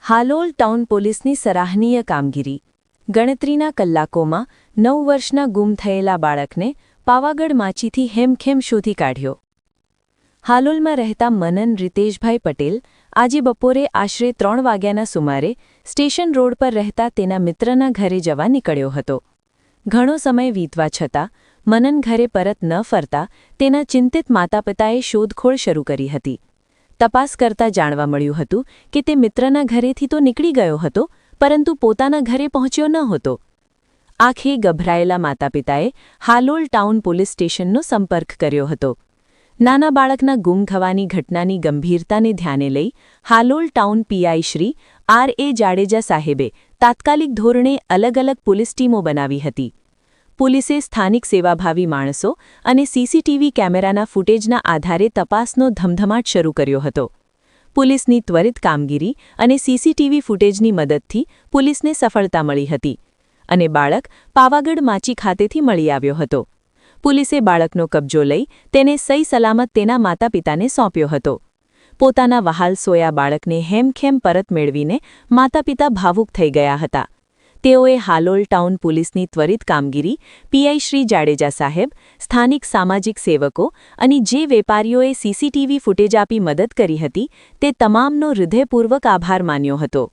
Halol town પોલીસની સરાહનીય કામગીરી. ગણતરીના કલાકોમાં 9 વર્ષના ગુમ થયેલા બાળકને પાવાગઢ માચીથી હેમખેમ શોધી કાઢ્યો. હાલોલમાં રહેતા મનન રીતેશભાઈ પટેલ આજે બપોરે આશરે 3 વાગ્યાના સુમારે સ્ટેશન રોડ પર રહેતા તેના મિત્રના ઘરે જવા નીકળ્યો હતો. ઘણો સમય વીતવા છતાં મનન ઘરે પરત ન ફરતા તેના ચિંતિત માતાપિતાએ શોધખોળ શરૂ કરી હતી. તપાસ કરતા જાણવા મળ્યું હતું કે તે મિત્રના ઘરેથી તો નીકળી ગયો હતો, પરંતુ પોતાના ઘરે પહોંચ્યો ન હતો. આખે ગભરાયેલા માતાપિતાએ હાલોલ ટાઉન પોલીસ સ્ટેશનનો સંપર્ક કર્યો હતો. નાના બાળકના ગુમ થવાની ઘટનાની ગંભીરતાને ધ્યાને લઈ Halol town PI Shri R.A. Jadeja સાહેબે તાત્કાલિક ધોરણે અલગ અલગ પોલીસ ટીમો બનાવી હતી. પોલીસે સ્થાનિક સેવાભાવી માણસો અને સીસીટીવી કેમેરાના ફૂટેજના આધારે તપાસનો ધમધમાટ શરૂ કર્યો હતો. પોલીસની ત્વરિત કામગીરી અને સીસીટીવી ફૂટેજની મદદથી પોલીસને સફળતા મળી હતી અને બાળક પાવાગઢ માચી ખાતેથી મળી આવ્યો હતો. પોલીસે બાળકનો કબજો લઈ તેને સહી સલામત તેના માતાપિતાને સોંપ્યો હતો. પોતાના વહાલ સોયા બાળકને હેમખેમ પરત મેળવીને માતાપિતા ભાવુક થઈ ગયા હતા. તેઓએ હાલોલ ટાઉન પોલીસની ત્વરિત કામગીરી, પીઆઈ શ્રી જાડેજા સાહેબ, સ્થાનિક સામાજિક સેવકો અને જે વેપારીઓએ સીસીટીવી ફૂટેજ આપી મદદ કરી હતી તે તમામનો હૃદયપૂર્વક આભાર માન્યો હતો.